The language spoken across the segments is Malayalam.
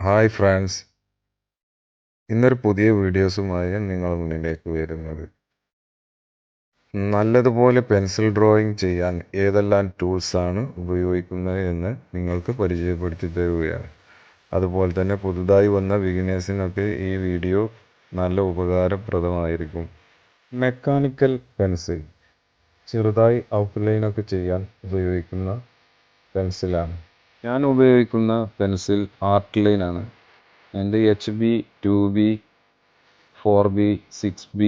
ഹായ് ഫ്രണ്ട്സ്, ഇന്നൊരു പുതിയ വീഡിയോസുമായി നിങ്ങളുടെ മുന്നിലേക്ക് വരുന്നത്. നല്ലതുപോലെ പെൻസിൽ ഡ്രോയിങ് ചെയ്യാൻ ഏതെല്ലാം ടൂൾസാണ് ഉപയോഗിക്കുന്നത് എന്ന് നിങ്ങൾക്ക് പരിചയപ്പെടുത്തി തരുകയാണ്. അതുപോലെ തന്നെ പുതുതായി വന്ന ബിഗിനേഴ്സിനൊക്കെ ഈ വീഡിയോ നല്ല ഉപകാരപ്രദമായിരിക്കും. മെക്കാനിക്കൽ പെൻസിൽ ചെറുതായി ഔട്ട്ലൈനൊക്കെ ചെയ്യാൻ ഉപയോഗിക്കുന്ന പെൻസിലാണ്. ഞാൻ ഉപയോഗിക്കുന്ന പെൻസിൽ ആർട്ട് ലൈനാണ്. എൻ്റെ HB 2B 4B 6B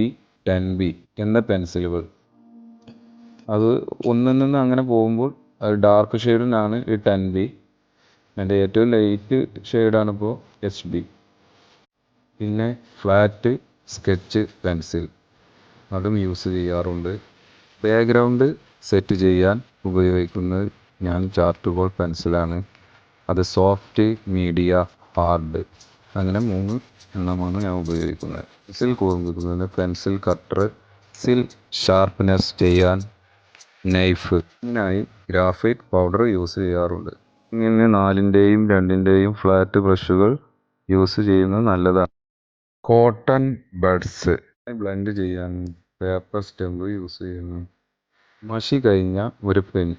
10B എന്ന പെൻസിലുകൾ, അത് ഒന്നിൽ നിന്ന് അങ്ങനെ പോകുമ്പോൾ അത് ഡാർക്ക് ഷെയ്ഡിനാണ് ഈ 10B. എൻ്റെ ഏറ്റവും ലൈറ്റ് ഷെയ്ഡാണിപ്പോൾ HB. പിന്നെ ഫ്ലാറ്റ് സ്കെച്ച് പെൻസിൽ, അതും യൂസ് ചെയ്യാറുണ്ട്. ബാക്ക്ഗ്രൗണ്ട് സെറ്റ് ചെയ്യാൻ ഉപയോഗിക്കുന്നത് ഞാൻ ചാർട്ട് പെൻസിലാണ്. അത് സോഫ്റ്റ്, മീഡിയ, ഹാർഡ്, അങ്ങനെ 3 എണ്ണമാണ് ഞാൻ ഉപയോഗിക്കുന്നത്. പെൻസിൽ കൂർമ്മിക്കുന്നത് പെൻസിൽ കട്ടർ, പെൻസിൽ ഷാർപ്പ്നെസ് ചെയ്യാൻ നൈഫ്, ഇതിനായി ഗ്രാഫൈറ്റ് പൗഡർ യൂസ് ചെയ്യാറുണ്ട്. ഇങ്ങനെ 4ൻ്റെയും 2ൻ്റെയും ഫ്ലാറ്റ് ബ്രഷുകൾ യൂസ് ചെയ്യുന്നത് നല്ലതാണ്. കോട്ടൺ ബഡ്സ് ബ്ലെൻഡ് ചെയ്യാൻ പേപ്പർ സ്റ്റെമ്പ് യൂസ് ചെയ്യുന്നു. മഷി കഴിഞ്ഞ ഒരു പെൻ,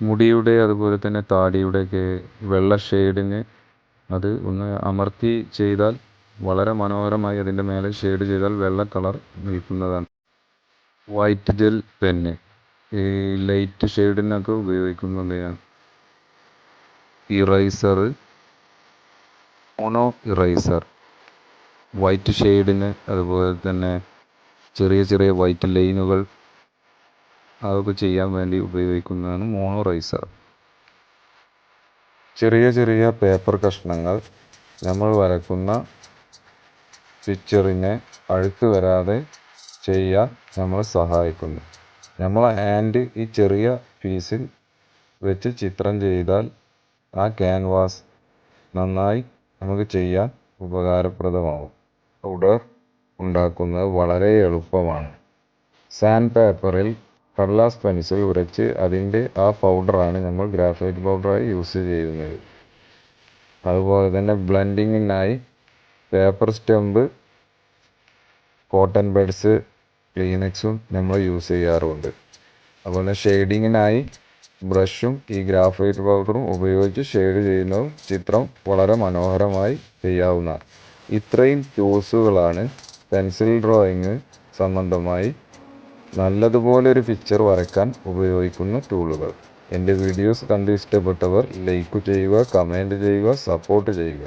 മുടിയുടെ അതുപോലെ തന്നെ താടിയുടെയൊക്കെ വെള്ള ഷെയ്ഡിന് അത് ഒന്ന് അമർത്തി ചെയ്താൽ വളരെ മനോഹരമായി അതിൻ്റെ മേലെ ഷെയ്ഡ് ചെയ്താൽ വെള്ള കളർ നിൽക്കുന്നതാണ്. വൈറ്റ് ജെൽ പെന്ന് ഈ ലൈറ്റ് ഷെയ്ഡിനൊക്കെ ഉപയോഗിക്കുന്നത് ഞാൻ. ഇറൈസർ, മോണോ ഇറൈസർ, വൈറ്റ് ഷെയ്ഡിന് അതുപോലെ തന്നെ ചെറിയ ചെറിയ വൈറ്റ് ലൈനുകൾ അതൊക്കെ ചെയ്യാൻ വേണ്ടി ഉപയോഗിക്കുന്നതാണ് മോണോ ഇറൈസർ. ചെറിയ ചെറിയ പേപ്പർ കഷ്ണങ്ങൾ നമ്മൾ വരക്കുന്ന പിക്ചറിനെ അഴുക്ക് വരാതെ ചെയ്യാൻ നമ്മളെ സഹായിക്കുന്നു. നമ്മളെ ഹാൻഡ് ഈ ചെറിയ പീസിൽ വെച്ച് ചിത്രം ചെയ്താൽ ആ ക്യാൻവാസ് നന്നായി നമുക്ക് ചെയ്യാൻ ഉപകാരപ്രദമാവും. പൗഡർ ഉണ്ടാക്കുന്നത് വളരെ എളുപ്പമാണ്. സാൻഡ് പേപ്പറിൽ കടലാസ് പെൻസിൽ ഉരച്ച് അതിൻ്റെ ആ പൗഡറാണ് നമ്മൾ ഗ്രാഫൈറ്റ് പൗഡറായി യൂസ് ചെയ്യുന്നത്. അതുപോലെ തന്നെ ബ്ലെൻഡിങ്ങിനായി പേപ്പർ സ്റ്റെമ്പ്, കോട്ടൺ ബഡ്സ്, ക്ലീനക്സും നമ്മൾ യൂസ് ചെയ്യാറുണ്ട്. അതുപോലെ ഷെയ്ഡിങ്ങിനായി ബ്രഷും ഈ ഗ്രാഫൈറ്റ് പൗഡറും ഉപയോഗിച്ച് ഷെയ്ഡ് ചെയ്യുന്നതും ചിത്രം വളരെ മനോഹരമായി ചെയ്യാവുന്നതാണ്. ഇത്രയും ടൂൾസുകളാണ് പെൻസിൽ ഡ്രോയിങ് സംബന്ധമായി നല്ലതുപോലെ ഒരു പിക്ചർ വരയ്ക്കാൻ ഉപയോഗിക്കുന്ന ടൂളുകൾ. എൻ്റെ വീഡിയോസ് കണ്ട് ഇഷ്ടപ്പെട്ടവർ ലൈക്ക് ചെയ്യുക, കമൻറ്റ് ചെയ്യുക, സപ്പോർട്ട് ചെയ്യുക.